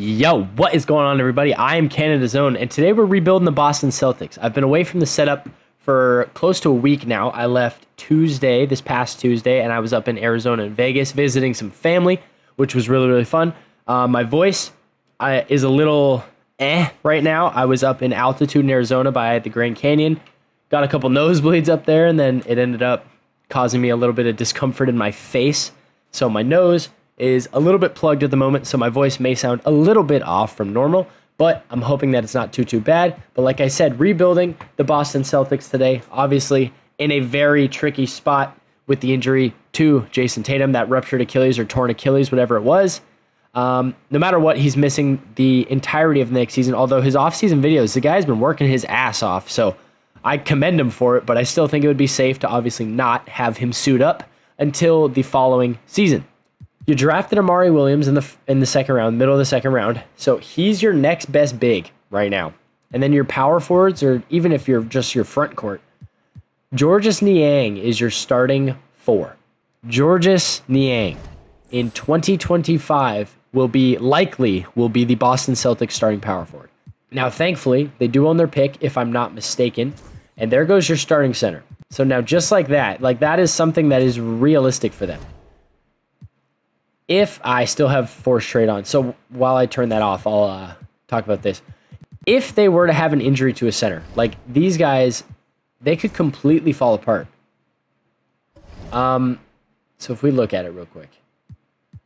Yo, what is going on, everybody? I am Canada's Own, and today we're rebuilding the Boston Celtics. I've been away from the setup for close to a week now. I left this past Tuesday, and I was up in Arizona and Vegas visiting some family, which was really, really fun. My voice is a little right now. I was up in altitude in Arizona by the Grand Canyon, got a couple nosebleeds up there, and then it ended up causing me a little bit of discomfort in my face. So my nose is a little bit plugged at the moment, so my voice may sound a little bit off from normal, but I'm hoping that it's not too bad. But like I said, rebuilding the Boston Celtics today, obviously in a very tricky spot with the injury to Jayson Tatum, that ruptured Achilles or torn Achilles, whatever it was. No matter what, he's missing the entirety of the next season, although his offseason videos, the guy's been working his ass off, so I commend him for it, but I still think it would be safe to obviously not have him suit up until the following season. You drafted Amari Williams in the second round, middle of the second round. So he's your next best big right now. And then your power forwards, or even if you're just your front court, Georges Niang is your starting four. Georges Niang in 2025 will be the Boston Celtics starting power forward. Now, thankfully, they do own their pick, if I'm not mistaken. And there goes your starting center. So now just like that is something that is realistic for them. If I still have forced trade on, so while I turn that off, I'll talk about this. If they were to have an injury to a center, like these guys, they could completely fall apart. So if we look at it real quick,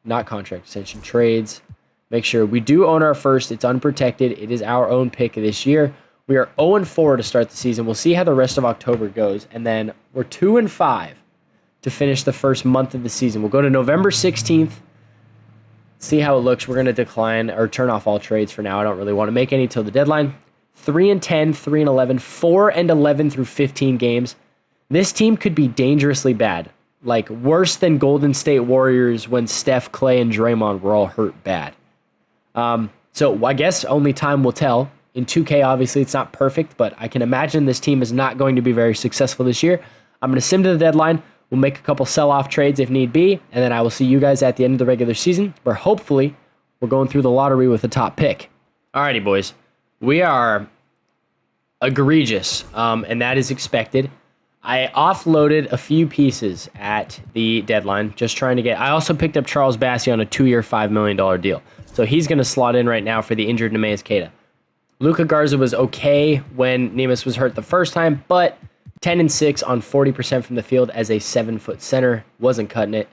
not contract extension, trades, make sure we do own our first. It's unprotected. It is our own pick this year. We are 0-4 to start the season. We'll see how the rest of October goes, and then we're 2-5 to finish the first month of the season. We'll go to November 16th. See how it looks. We're going to decline or turn off all trades for now. I don't really want to make any till the deadline. 3-10, 3-11, 4-11 through 15 games. This team could be dangerously bad. Like worse than Golden State Warriors when Steph, Klay, and Draymond were all hurt bad. So I guess only time will tell. In 2K, obviously, it's not perfect, but I can imagine this team is not going to be very successful this year. I'm going to sim to the deadline. We'll make a couple sell-off trades if need be, and then I will see you guys at the end of the regular season, where hopefully we're going through the lottery with the top pick. Alrighty, boys. We are egregious, and that is expected. I offloaded a few pieces at the deadline, just trying to get... I also picked up Charles Bassey on a 2-year, $5 million deal. So he's going to slot in right now for the injured Neemias Queta. Luka Garza was okay when Neemias was hurt the first time, but 10-6 on 40% from the field as a 7-foot center. Wasn't cutting it.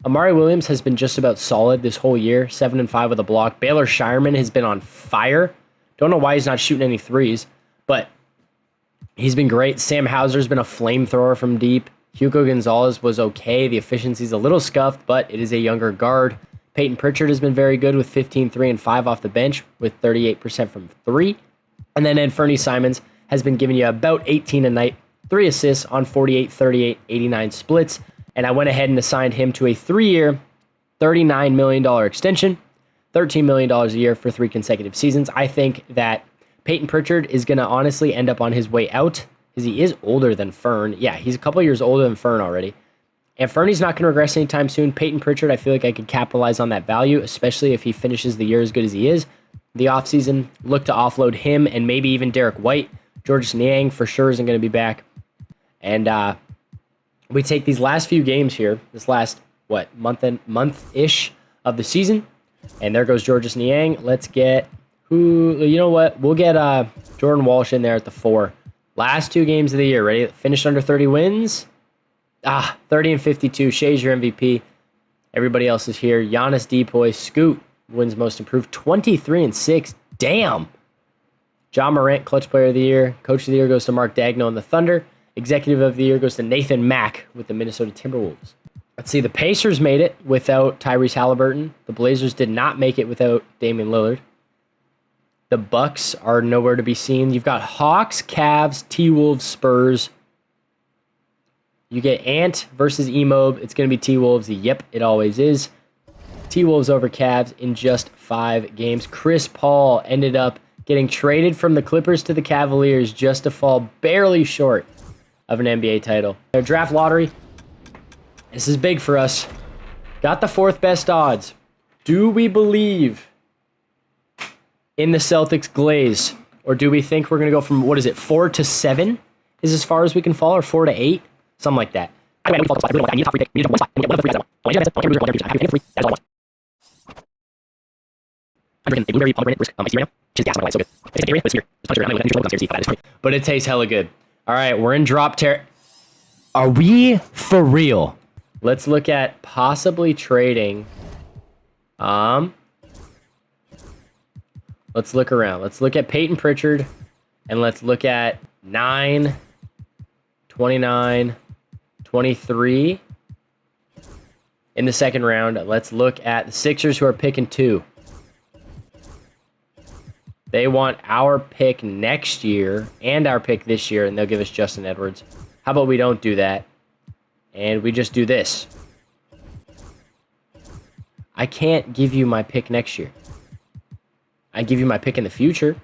Amari Williams has been just about solid this whole year. 7-5 with a block. Baylor Shireman has been on fire. Don't know why he's not shooting any threes, but he's been great. Sam Hauser's been a flamethrower from deep. Hugo Gonzalez was okay. The efficiency's a little scuffed, but it is a younger guard. Peyton Pritchard has been very good with 15, 3, and 5 off the bench with 38% from 3. And then Afernee Simons has been giving you about 18 a night. 3 assists on 48, 38, 89 splits. And I went ahead and assigned him to a 3-year, $39 million extension, $13 million a year for 3 consecutive seasons. I think that Peyton Pritchard is going to honestly end up on his way out because he is older than Fern. Yeah, he's a couple years older than Fern already. And Fernie's not going to regress anytime soon. Peyton Pritchard, I feel like I could capitalize on that value, especially if he finishes the year as good as he is. The offseason, look to offload him and maybe even Derek White. Georges Niang for sure isn't going to be back. And we take these last few games here, this last, month-ish of the season. And there goes Georges Niang. Let's get we'll get Jordan Walsh in there at the 4. Last 2 games of the year, ready? Finished under 30 wins. 30 and 52. Shea's your MVP. Everybody else is here. Giannis Depoy, Scoot wins most improved. 23 and 6. Damn. John Morant, clutch player of the year. Coach of the year goes to Mark Daigneault and the Thunder. Executive of the year goes to Nathan Mack with the Minnesota Timberwolves. Let's see. The Pacers made it without Tyrese Halliburton. The Blazers did not make it without Damian Lillard. The Bucks are nowhere to be seen. You've got Hawks, Cavs, T-Wolves, Spurs. You get Ant versus Emob. It's going to be T-Wolves. Yep, it always is. T-Wolves over Cavs in just 5 games. Chris Paul ended up getting traded from the Clippers to the Cavaliers just to fall barely short of an NBA title. Their draft lottery. This is big for us. Got the 4th best odds. Do we believe in the Celtics glaze? Or do we think we're going to go from, 4 to 7 is as far as we can fall, or 4 to 8? Something like that. But it tastes hella good. All right, we're in drop ter. Are we for real? Let's look at possibly trading. Let's look around. Let's look at Peyton Pritchard, and let's look at 9, 29, 23 in the second round. Let's look at the Sixers, who are picking 2. They want our pick next year and our pick this year, and they'll give us Justin Edwards. How about we don't do that, and we just do this? I can't give you my pick next year. I give you my pick in the future,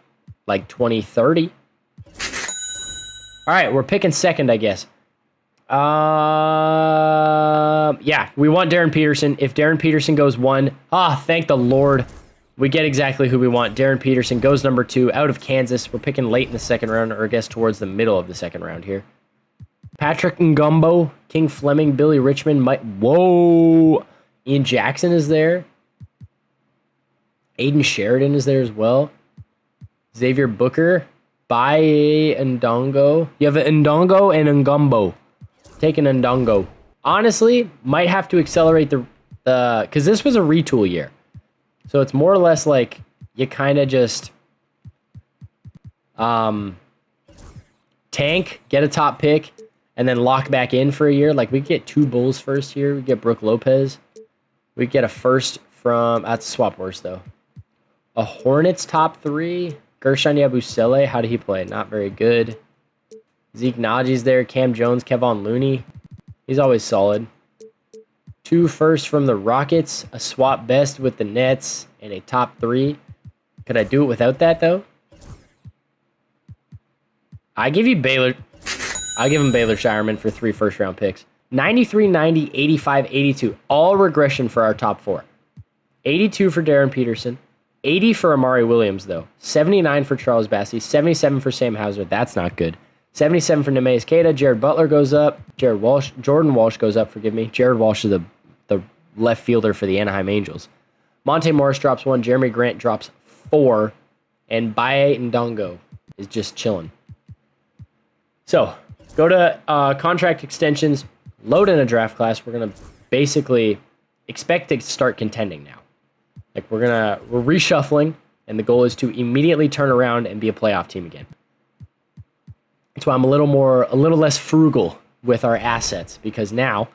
like 2030. All right, we're picking second, I guess. Yeah, we want Darren Peterson. If Darren Peterson goes 1, thank the Lord. We get exactly who we want. Darren Peterson goes number 2 out of Kansas. We're picking late in the second round, or I guess towards the middle of the second round here. Patrick Ngumbo, King Fleming, Billy Richmond, Whoa! Ian Jackson is there. Aiden Sheridan is there as well. Xavier Booker, Baye Ndongo. You have an Ndongo and Ngumbo. Take an Ndongo. Honestly, might have to accelerate the because this was a retool year. So it's more or less like you kind of just tank, get a top pick, and then lock back in for a year. Like, we get 2 Bulls first year. We get Brooke Lopez. We get a first from... That's swap worse, though. A Hornets top 3. Gershon Yabusele. How did he play? Not very good. Zeke Najee's there. Cam Jones. Kevon Looney. He's always solid. 2 firsts from the Rockets. A swap best with the Nets. And a top 3. Could I do it without that, though? I give you Baylor... I'll give him Baylor Shireman for 3 first-round picks. 93, 90, 85, 82. All regression for our top 4. 82 for Darren Peterson. 80 for Amari Williams, though. 79 for Charles Bassey. 77 for Sam Hauser. That's not good. 77 for Neemias Queta. Jared Butler goes up. Jordan Walsh goes up, forgive me. Jared Walsh is the left fielder for the Anaheim Angels. Monte Morris drops 1. Jeremy Grant drops 4. And Baye Ndongo is just chilling. So... go to contract extensions, load in a draft class. We're going to basically expect to start contending now. Like, we're reshuffling, and the goal is to immediately turn around and be a playoff team again. That's why I'm a little less frugal with our assets, because now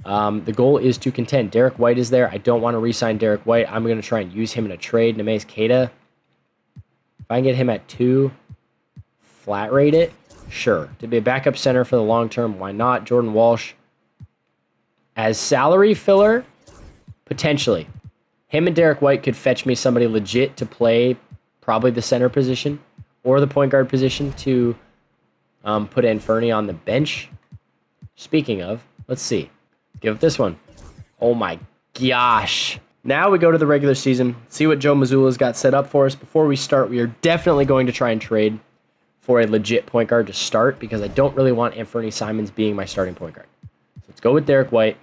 the goal is to contend. Derek White is there. I don't want to re-sign Derek White. I'm going to try and use him in a trade. Neemias Queta, if I can get him at 2, flat rate it. Sure. To be a backup center for the long term, why not? Jordan Walsh as salary filler, potentially. Him and Derek White could fetch me somebody legit to play probably the center position or the point guard position to put Afernee on the bench. Speaking of, let's see. Give it this one. Oh my gosh. Now we go to the regular season, see what Joe Mazzulla's got set up for us. Before we start, we are definitely going to try and trade for a legit point guard to start, because I don't really want Afernee Simons being my starting point guard. So let's go with Derek White.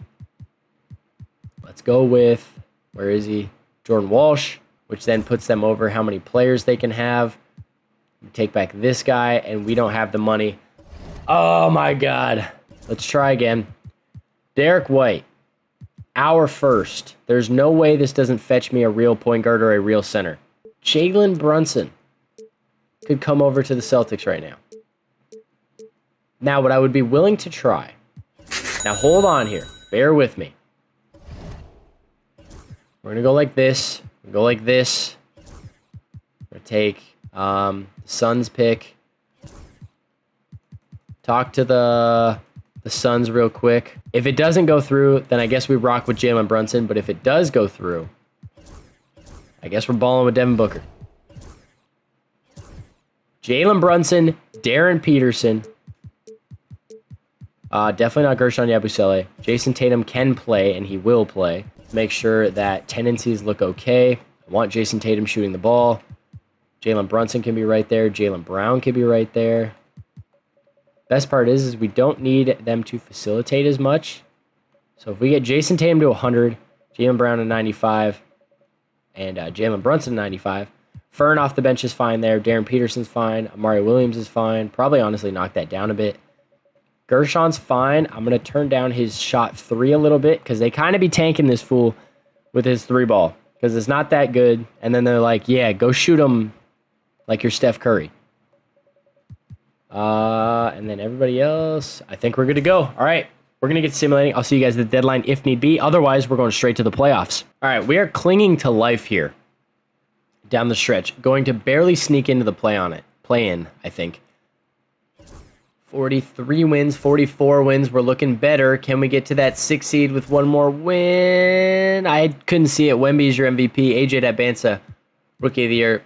Let's go with, where is he? Jordan Walsh, which then puts them over how many players they can have. We take back this guy, and we don't have the money. Oh my God. Let's try again. Derek White, our first. There's no way this doesn't fetch me a real point guard or a real center. Jalen Brunson could come over to the Celtics right now. Now, what I would be willing to try... Now, hold on here. Bear with me. We're going to go like this. Go like this. We're going to take the Suns pick. Talk to the Suns real quick. If it doesn't go through, then I guess we rock with Jalen Brunson. But if it does go through, I guess we're balling with Devin Booker. Jalen Brunson, Darren Peterson. Definitely not Gershon Yabusele. Jason Tatum can play, and he will play. Make sure that tendencies look okay. I want Jason Tatum shooting the ball. Jalen Brunson can be right there. Jaylen Brown can be right there. Best part is we don't need them to facilitate as much. So if we get Jayson Tatum to 100, Jaylen Brown to 95, and Jalen Brunson to 95, Fern off the bench is fine there. Darren Peterson's fine. Amari Williams is fine. Probably honestly knock that down a bit. Gershon's fine. I'm going to turn down his shot 3 a little bit because they kind of be tanking this fool with his 3 ball because it's not that good. And then they're like, yeah, go shoot him like you're Steph Curry. And then everybody else, I think we're good to go. All right, we're going to get simulating. I'll see you guys at the deadline if need be. Otherwise, we're going straight to the playoffs. All right, we are clinging to life here down the stretch. Going to barely sneak into the play-in, I think. 43 wins, 44 wins. We're looking better. Can we get to that 6 seed with one more win? I couldn't see it. Wemby's your MVP. AJ Dabansa, Rookie of the Year.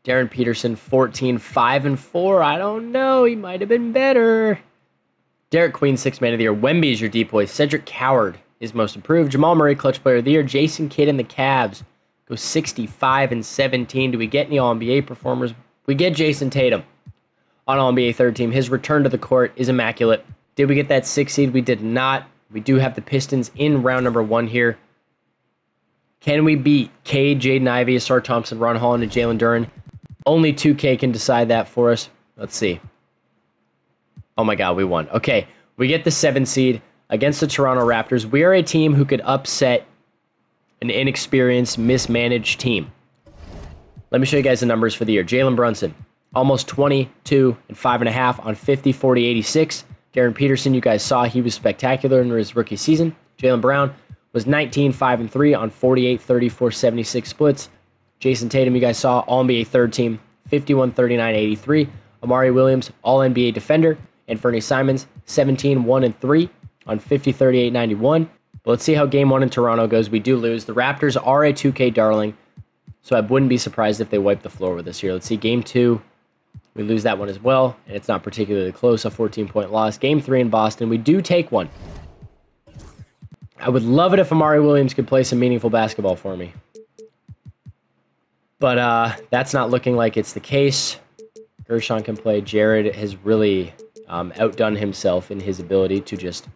Darren Peterson, 14, 5-4. I don't know. He might have been better. Derek Queen, 6th Man of the Year. Wemby's your deep boy. Cedric Coward is most improved. Jamal Murray, Clutch Player of the Year. Jason Kidd and the Cavs go 65-17. Do we get any All-NBA performers? We get Jayson Tatum on All-NBA third team. His return to the court is immaculate. Did we get that 6 seed? We did not. We do have the Pistons in round number 1 here. Can we beat Cade, Jaden Ivey, Asar Thompson, Ron Holland, and Jalen Duren? Only 2K can decide that for us. Let's see. Oh my God, we won. Okay, we get the 7 seed against the Toronto Raptors. We are a team who could upset an inexperienced, mismanaged team. Let me show you guys the numbers for the year. Jalen Brunson, almost 22 and 5.5 on 50, 40, 86. Darren Peterson, you guys saw he was spectacular in his rookie season. Jaylen Brown was 19, 5-3 on 48, 34, 76 splits. Jayson Tatum, you guys saw, All-NBA third team, 51, 39, 83. Amari Williams, All-NBA defender. And Afernee Simons, 17, 1-3 on 50, 38, 91. But let's see how game 1 in Toronto goes. We do lose. The Raptors are a 2K darling, so I wouldn't be surprised if they wipe the floor with us here. Let's see, game 2, we lose that one as well, and it's not particularly close, a 14-point loss. Game 3 in Boston, we do take one. I would love it if Amari Williams could play some meaningful basketball for me. But that's not looking like it's the case. Gershon can play. Jared has really outdone himself in his ability to just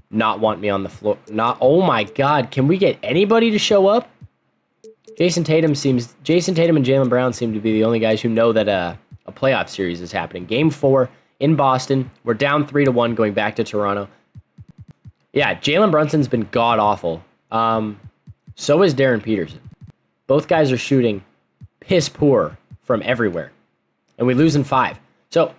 not want me on the floor. Oh my God, can we get anybody to show up? Jayson Tatum and Jaylen Brown seem to be the only guys who know that a playoff series is happening. Game 4 in Boston. We're down 3-1 going back to Toronto. Yeah, Jalen Brunson's been god-awful. So is Darren Peterson. Both guys are shooting piss poor from everywhere. And we lose in 5. So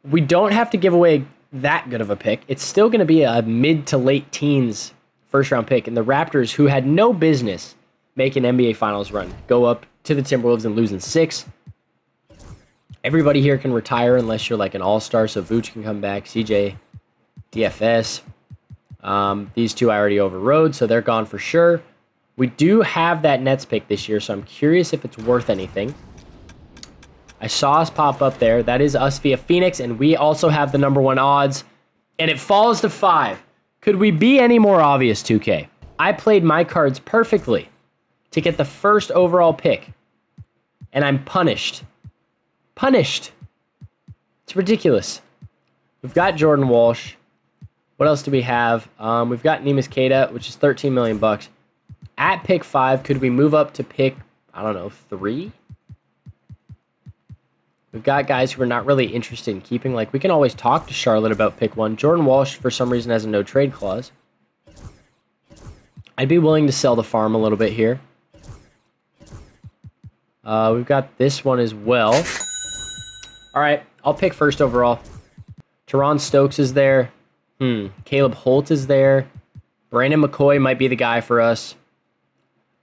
we don't have to give away that good of a pick. It's still going to be a mid to late teens first-round pick. And the Raptors, who had no business making NBA Finals run, go up to the Timberwolves and lose in 6. Everybody here can retire unless you're like an all-star. So Vooch can come back, CJ, DFS. These two I already overrode, so they're gone for sure. We do have that Nets pick this year, so I'm curious if it's worth anything. I saw us pop up there. That is us via Phoenix, and we also have the number 1 odds, and it falls to 5. Could we be any more obvious, 2K? I played my cards perfectly to get the first overall pick, and I'm punished. Punished. It's ridiculous. We've got Jordan Walsh. What else do we have? We've got Neemias Queta, which is $13 million. At pick 5, could we move up to pick, 3? We've got guys who are not really interested in keeping. Like, we can always talk to Charlotte about pick 1. Jordan Walsh, for some reason, has a no-trade clause. I'd be willing to sell the farm a little bit here. We've got this one as well. All right, I'll pick first overall. Teron Stokes is there. Caleb Holt is there. Brandon McCoy might be the guy for us.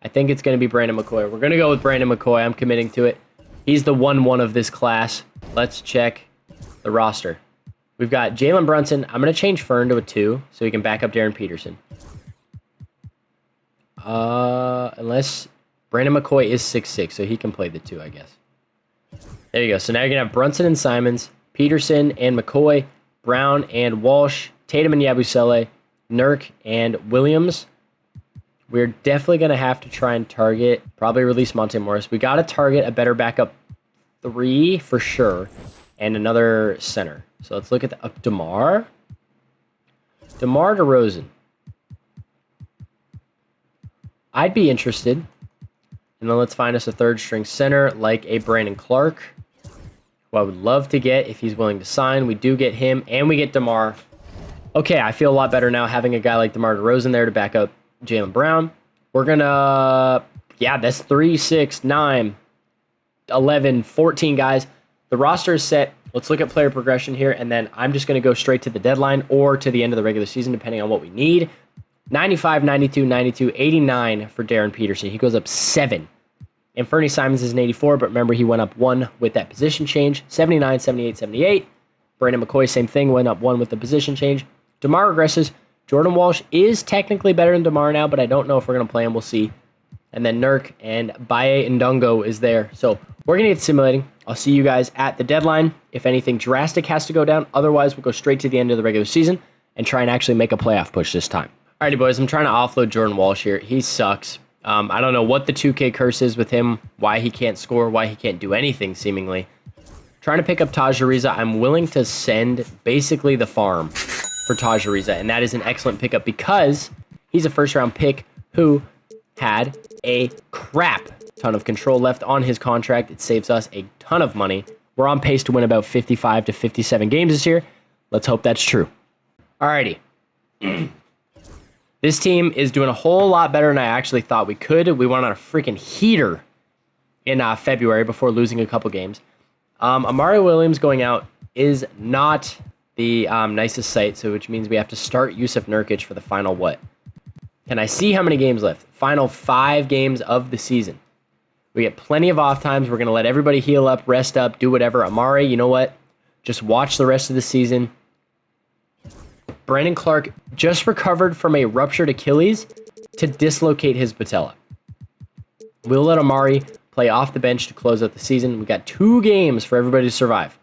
I think it's going to be Brandon McCoy. We're going to go with Brandon McCoy. I'm committing to it. He's the 1-1 of this class. Let's check the roster. We've got Jalen Brunson. I'm going to change Fern to a 2 so he can back up Darren Peterson. Unless Brandon McCoy is 6'6", so he can play the 2, I guess. There you go. So now you're going to have Brunson and Simons, Peterson and McCoy, Brown and Walsh, Tatum and Yabusele, Nurk and Williams, We're definitely going to have to try and target, probably release Monte Morris. We got to target a better backup 3 for sure, and another center. So let's look at the DeMar DeRozan. I'd be interested. And then let's find us a third string center like a Brandon Clark, who I would love to get if he's willing to sign. We do get him, and we get DeMar. Okay, I feel a lot better now having a guy like DeMar DeRozan there to back up Jaylen Brown. We're going to, that's 3, 6, 9, 11, 14 guys. The roster is set. Let's look at player progression here, and then I'm just going to go straight to the deadline or to the end of the regular season, depending on what we need. 95, 92, 92, 89 for Darren Peterson. He goes up 7. Afernee Simons is an 84, but remember he went up 1 with that position change. 79, 78, 78. Brandon McCoy, same thing, went up 1 with the position change. DeMar regresses. Jordan Walsh is technically better than DeMar now, but I don't know if we're going to play him. We'll see. And then Nurk and Baye Ndongo is there. So we're going to get simulating. I'll see you guys at the deadline. If anything drastic has to go down, otherwise we'll go straight to the end of the regular season and try and actually make a playoff push this time. Alrighty, boys, I'm trying to offload Jordan Walsh here. He sucks. I don't know what the 2K curse is with him, why he can't score, why he can't do anything, seemingly. Trying to pick up Taj Ariza. I'm willing to send basically the farm for Taj Ariza, and that is an excellent pickup because he's a first-round pick who had a crap ton of control left on his contract. It saves us a ton of money. We're on pace to win about 55 to 57 games this year. Let's hope that's true. Alrighty. This team is doing a whole lot better than I actually thought we could. We went on a freaking heater in February before losing a couple games. Amari Williams going out is not the nicest sight, so which means we have to start Yusuf Nurkic for the final what? Can I see how many games left? Final 5 games of the season. We get plenty of off times. We're going to let everybody heal up, rest up, do whatever. Amari, you know what? Just watch the rest of the season. Brandon Clark just recovered from a ruptured Achilles to dislocate his patella. We'll let Amari play off the bench to close out the season. We got 2 games for everybody to survive.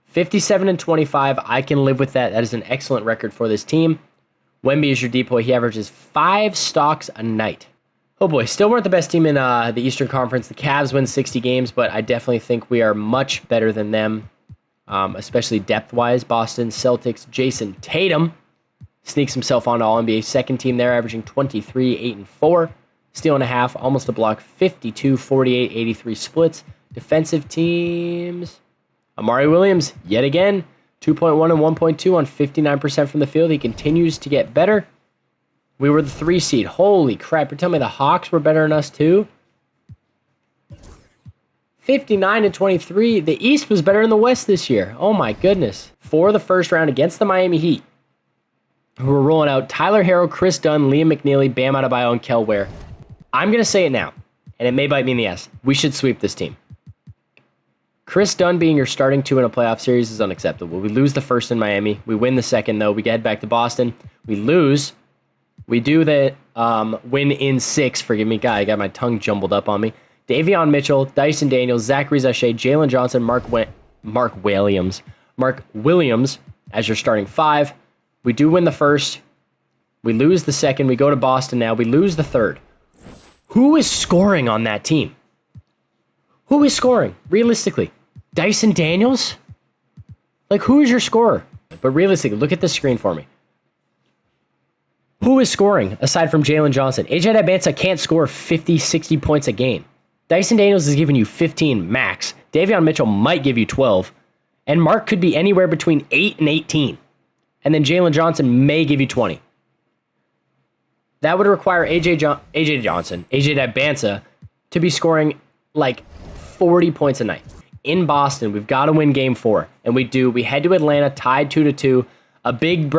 57 and 25. I can live with that. That is an excellent record for this team. Wemby is your depoy. He averages 5 stocks a night. Oh boy, still weren't the best team in the Eastern Conference. The Cavs win 60 games, but I definitely think we are much better than them, especially depth-wise. Boston, Celtics, Jayson Tatum sneaks himself onto All-NBA second team there, averaging 23, 8, and 4. Steal and a half, almost a block, 52, 48, 83 splits. Defensive teams, Amari Williams, yet again, 2.1 and 1.2 on 59% from the field. He continues to get better. We were the 3 seed. Holy crap. You're telling me the Hawks were better than us too? 59 and 23. The East was better than the West this year. Oh my goodness. For the first round against the Miami Heat, who were rolling out Tyler Herro, Chris Dunn, Liam McNeely, Bam Adebayo, and Kel Ware. I'm going to say it now, and it may bite me in the ass. We should sweep this team. Chris Dunn being your starting 2 in a playoff series is unacceptable. We lose the first in Miami. We win the second, though. We head back to Boston. We lose. We do the win in 6. Forgive me, guy. I got my tongue jumbled up on me. Davion Mitchell, Dyson Daniels, Zachary Zachet, Jalen Johnson, Mark Williams as your starting 5. We do win the first. We lose the second. We go to Boston now. We lose the third. Who is scoring on that team? Who is scoring, realistically? Dyson Daniels? Like, who is your scorer? But realistically, look at the screen for me. Who is scoring aside from Jalen Johnson? AJ Abanza can't score 50, 60 points a game. Dyson Daniels is giving you 15 max. Davion Mitchell might give you 12. And Mark could be anywhere between 8 and 18. And then Jalen Johnson may give you 20. That would require AJ Abanza to be scoring like 40 points a night. In Boston, we've got to win game 4. And we do. We head to Atlanta, tied 2-2. A big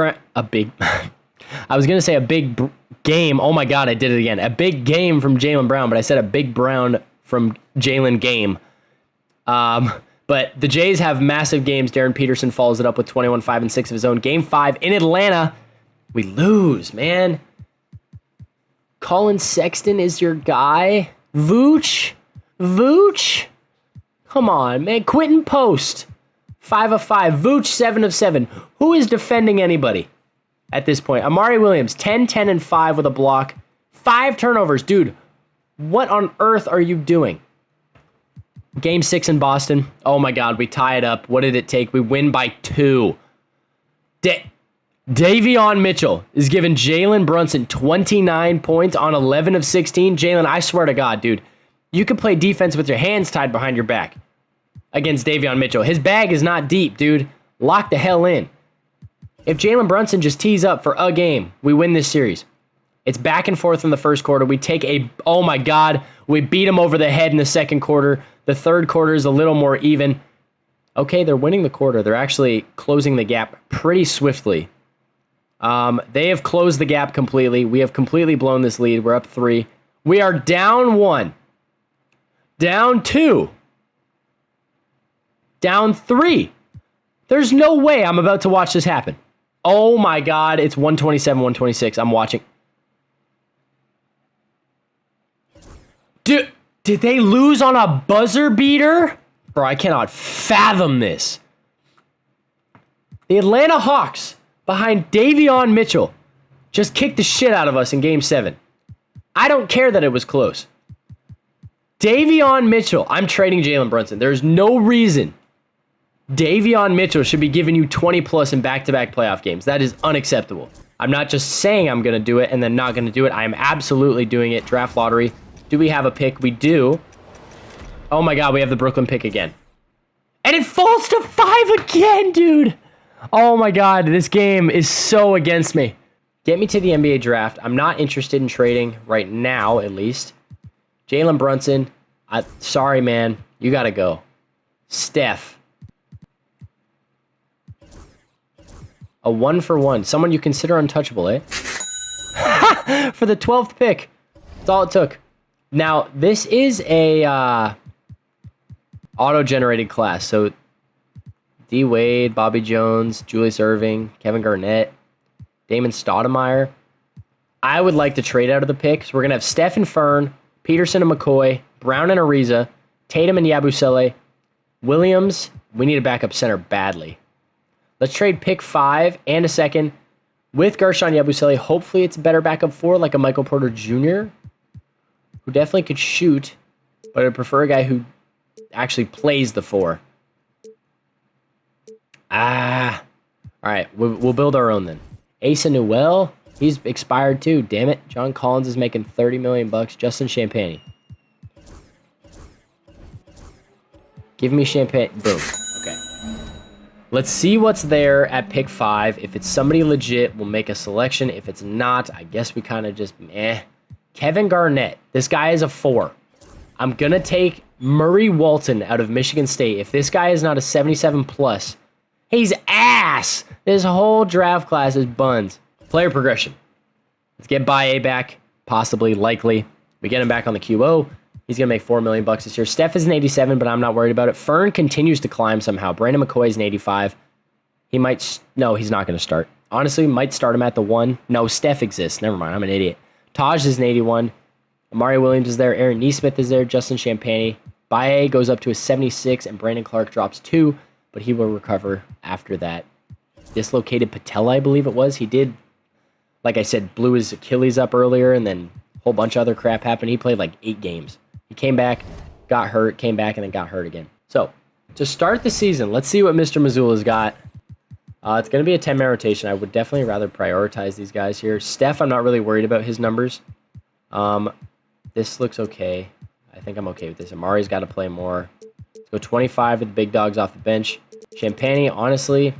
game. Oh my God, I did it again. A big game from Jaylen Brown, but I said a big Brown from Jaylen game. But the Jays have massive games. Darren Peterson follows it up with 21, 5, and 6 of his own. Game 5 in Atlanta, we lose, man. Colin Sexton is your guy. Vooch? Come on, man. Quentin Post, 5 of 5. Vooch, 7 of 7. Who is defending anybody? at this point. Amari Williams, 10, 10, and 5 with a block. 5 turnovers. Dude, what on earth are you doing? Game 6 in Boston. Oh my God, we tie it up. What did it take? We win by 2. Davion Mitchell is giving Jalen Brunson 29 points on 11 of 16. Jalen, I swear to God, dude, you can play defense with your hands tied behind your back against Davion Mitchell. His bag is not deep, dude. Lock the hell in. If Jalen Brunson just tees up for a game, we win this series. It's back and forth in the first quarter. We take oh my God, we beat them over the head in the second quarter. The third quarter is a little more even. Okay, they're winning the quarter. They're actually closing the gap pretty swiftly. They have closed the gap completely. We have completely blown this lead. We're up 3. We are down 1. Down 2. Down 3. There's no way I'm about to watch this happen. Oh my God, it's 127, 126. I'm watching. Dude, did they lose on a buzzer beater? Bro, I cannot fathom this. The Atlanta Hawks, behind Davion Mitchell, just kicked the shit out of us in Game 7. I don't care that it was close. Davion Mitchell, I'm trading Jalen Brunson. There's no reason Davion Mitchell should be giving you 20 plus in back-to-back playoff games. That is unacceptable. I'm not just saying I'm going to do it and then not going to do it. I am absolutely doing it. Draft lottery. Do we have a pick? We do. Oh my God, we have the Brooklyn pick again. And it falls to 5 again, dude. Oh my God, this game is so against me. Get me to the NBA draft. I'm not interested in trading right now, at least. Jalen Brunson, sorry, man. You got to go. Steph. A 1-for-1. Someone you consider untouchable, eh? For the 12th pick. That's all it took. Now, this is a auto-generated class. So, D. Wade, Bobby Jones, Julius Erving, Kevin Garnett, Damon Stoudemire. I would like to trade out of the picks. We're going to have Steph and Fern, Peterson and McCoy, Brown and Ariza, Tatum and Yabusele, Williams. We need a backup center badly. Let's trade pick 5 and a second with Gershon Yabusele. Hopefully it's a better backup 4 like a Michael Porter Jr., who definitely could shoot, but I'd prefer a guy who actually plays the 4. All right, we'll build our own then. Asa Newell, he's expired too. Damn it. John Collins is making $30 million. Justin Champagnie. Give me Champagne. Boom. Okay. Let's see what's there at pick 5. If it's somebody legit, we'll make a selection. If it's not, I guess we kind of just Kevin Garnett. This guy is a 4. I'm going to take Murray Walton out of Michigan State. If this guy is not a 77 plus, he's ass. This whole draft class is buns. Player progression. Let's get Baye back. Possibly, likely. We get him back on the QO. He's going to make $4 million this year. Steph is an 87, but I'm not worried about it. Fern continues to climb somehow. Brandon McCoy is an 85. He might... No, he's not going to start. Honestly, might start him at the 1. No, Steph exists. Never mind. I'm an idiot. Taj is an 81. Amari Williams is there. Aaron Nesmith is there. Justin Champagnie. Baye goes up to a 76, and Brandon Clark drops 2, but he will recover after that. Dislocated patella, I believe it was. He did, like I said, blew his Achilles up earlier, and then a whole bunch of other crap happened. He played like 8 games. He came back, got hurt, came back, and then got hurt again. So, to start the season, let's see what Mr. Mazzulla's got. It's going to be a 10-man rotation. I would definitely rather prioritize these guys here. Steph, I'm not really worried about his numbers. This looks okay. I think I'm okay with this. Amari's got to play more. Let's go 25 with the big dogs off the bench. Champagnie, honestly,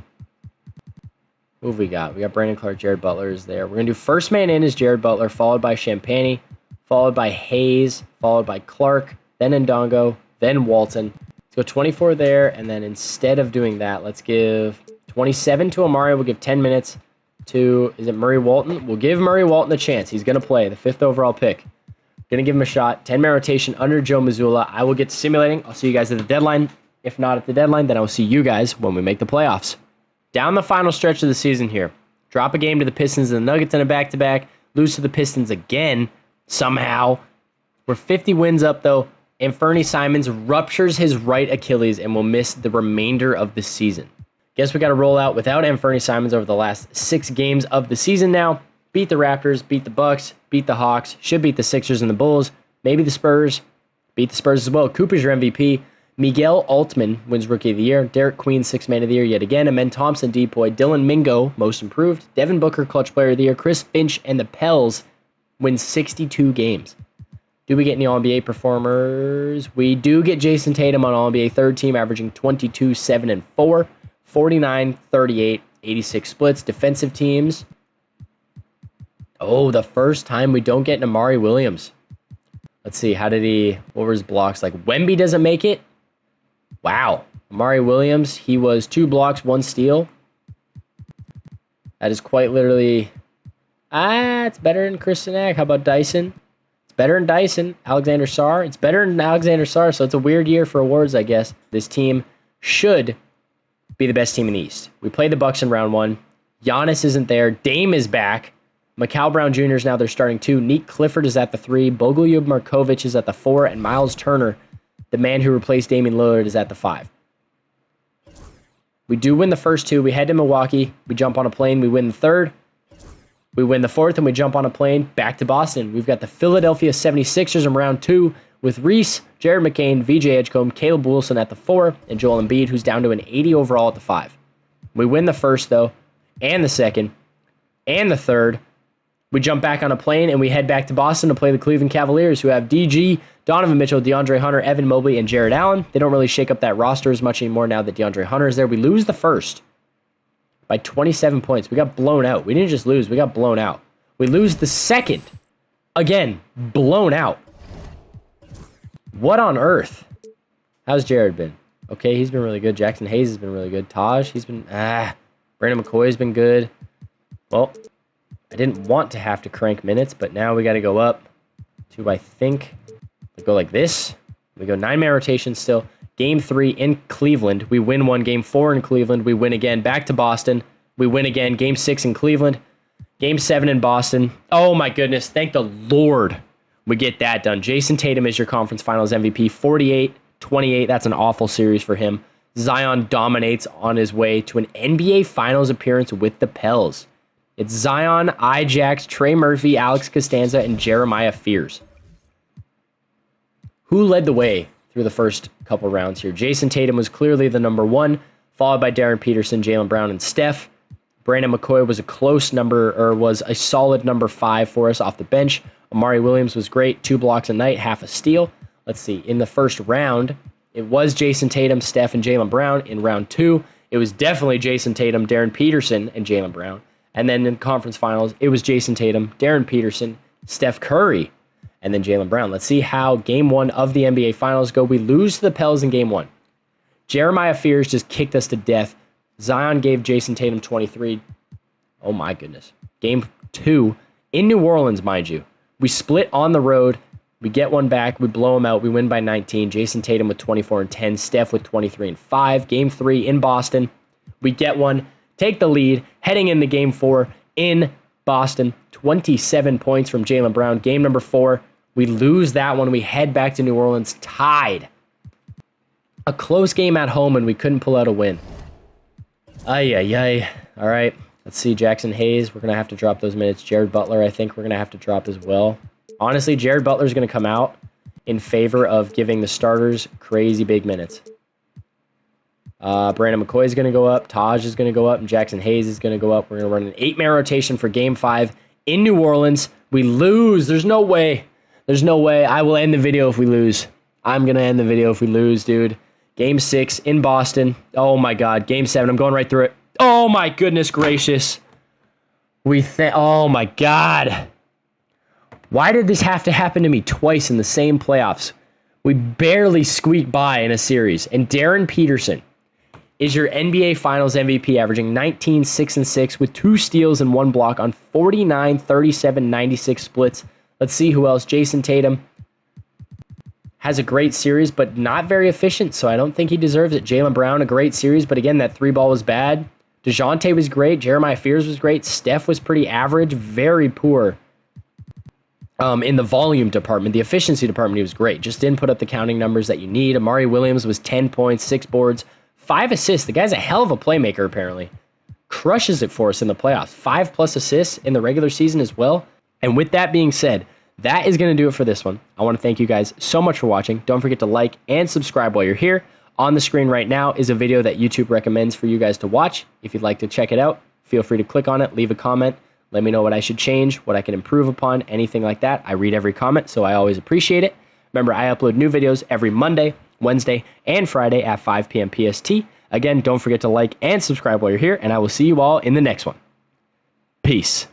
who have we got? We got Brandon Clark, Jared Butler is there. We're going to do first man in is Jared Butler, followed by Champagnie, followed by Hayes, followed by Clark, then Ndongo, then Walton. Let's go 24 there, and then instead of doing that, let's give 27 to Amari. We'll give 10 minutes to, is it Murray Walton? We'll give Murray Walton a chance. He's going to play, the 5th overall pick. Going to give him a shot. 10-man rotation under Joe Mazzulla. I will get to simulating. I'll see you guys at the deadline. If not at the deadline, then I will see you guys when we make the playoffs. Down the final stretch of the season here. Drop a game to the Pistons and the Nuggets in a back-to-back. Lose to the Pistons again, somehow. We're 50 wins up, though. Afernee Simons ruptures his right Achilles and will miss the remainder of the season. Guess we got to roll out without Afernee Simons over the last 6 games of the season now. Beat the Raptors, beat the Bucks, beat the Hawks, should beat the Sixers and the Bulls, maybe the Spurs, beat the Spurs as well. Cooper's your MVP. Miguel Altman wins Rookie of the Year. Derek Queen, 6th Man of the Year yet again. Amen Thompson, Depoy. Dylan Mingo, Most Improved. Devin Booker, Clutch Player of the Year. Chris Finch and the Pels win 62 games. Do we get any All-NBA performers? We do get Jayson Tatum on All-NBA 3rd team, averaging 22, 7, and 4. 49, 38, 86 splits. Defensive teams. Oh, the first time we don't get an Amari Williams. Let's see, what were his blocks like? Wemby doesn't make it? Wow. Amari Williams, he was 2 blocks, 1 steal. That is quite literally... it's better than Kristen Ack. How about Dyson? It's better than Dyson. Alexander Sarr. It's better than Alexander Sarr, so it's a weird year for awards, I guess. This team should be the best team in the East. We played the Bucks in round 1. Giannis isn't there. Dame is back. Mikal Brown Jr. is now their starting 2. Neek Clifford is at the 3. Bogolyub Markovic is at the 4. And Miles Turner, the man who replaced Damian Lillard, is at the 5. We do win the first 2. We head to Milwaukee. We jump on a plane. We win the 3rd. We win the 4th, and we jump on a plane back to Boston. We've got the Philadelphia 76ers in round 2 with Reese, Jared McCain, VJ Edgecombe, Caleb Wilson at the 4, and Joel Embiid, who's down to an 80 overall at the 5. We win the first, though, and the second, and the third. We jump back on a plane, and we head back to Boston to play the Cleveland Cavaliers, who have DG, Donovan Mitchell, DeAndre Hunter, Evan Mobley, and Jared Allen. They don't really shake up that roster as much anymore now that DeAndre Hunter is there. We lose the first by 27 points. We got blown out. We didn't just lose. We got blown out. We lose the second. Again, blown out. What on earth? How's Jared been? Okay, he's been really good. Jackson Hayes has been really good. Taj, he's been... Brandon McCoy's been good. Well, I didn't want to have to crank minutes, but now we got to go up to, I think, we go like this. We go 9-man rotation still. Game 3 in Cleveland. We win 1. Game 4 in Cleveland. We win again. Back to Boston. We win again. Game 6 in Cleveland. Game 7 in Boston. Oh, my goodness. Thank the Lord we get that done. Jayson Tatum is your conference finals MVP. 48-28. That's an awful series for him. Zion dominates on his way to an NBA Finals appearance with the Pels. It's Zion, Ijax, Trey Murphy, Alex Costanza, and Jeremiah Fears. Who led the way through the first couple rounds here? Jayson Tatum was clearly the number 1, followed by Darren Peterson, Jaylen Brown, and Steph. Brandon McCoy was was a solid number 5 for us off the bench. Amari Williams was great, 2 blocks a night, half a steal. Let's see, in the first round, it was Jayson Tatum, Steph, and Jaylen Brown. In round 2, it was definitely Jayson Tatum, Darren Peterson, and Jaylen Brown. And then in conference finals, it was Jayson Tatum, Darren Peterson, Steph Curry, and then Jaylen Brown. Let's see how game 1 of the NBA Finals go. We lose to the Pels in game 1. Jeremiah Fears just kicked us to death. Zion gave Jayson Tatum 23. Oh my goodness. Game 2 in New Orleans, mind you. We split on the road. We get one back. We blow them out. We win by 19. Jayson Tatum with 24 and 10. Steph with 23 and 5. Game 3 in Boston. We get one. Take the lead. Heading into game 4 in Boston. 27 points from Jaylen Brown. Game number 4. We lose that one. We head back to New Orleans tied. A close game at home, and we couldn't pull out a win. Ay. All right. Let's see. Jackson Hayes. We're going to have to drop those minutes. Jared Butler, I think we're going to have to drop as well. Honestly, Jared Butler's going to come out in favor of giving the starters crazy big minutes. Brandon McCoy is going to go up. Taj is going to go up. And Jackson Hayes is going to go up. We're going to run an 8-man rotation for game 5 in New Orleans. We lose. There's no way. There's no way. I will end the video if we lose. I'm going to end the video if we lose, dude. Game 6 in Boston. Oh, my God. Game 7. I'm going right through it. Oh, my goodness gracious. Oh, my God. Why did this have to happen to me twice in the same playoffs? We barely squeaked by in a series. And Darren Peterson is your NBA Finals MVP, averaging 19, 6, and 6 with 2 steals and 1 block on 49, 37, 96 splits. Let's see who else. Jayson Tatum has a great series, but not very efficient, so I don't think he deserves it. Jaylen Brown, a great series, but again, that 3-ball was bad. DeJounte was great. Jeremiah Fears was great. Steph was pretty average, very poor in the volume department. The efficiency department, he was great. Just didn't put up the counting numbers that you need. Amari Williams was 10 points, 6 boards, 5 assists. The guy's a hell of a playmaker, apparently. Crushes it for us in the playoffs. 5+ assists in the regular season as well. And with that being said, that is going to do it for this one. I want to thank you guys so much for watching. Don't forget to like and subscribe while you're here. On the screen right now is a video that YouTube recommends for you guys to watch. If you'd like to check it out, feel free to click on it, leave a comment. Let me know what I should change, what I can improve upon, anything like that. I read every comment, so I always appreciate it. Remember, I upload new videos every Monday, Wednesday, and Friday at 5 p.m. PST. Again, don't forget to like and subscribe while you're here, and I will see you all in the next one. Peace.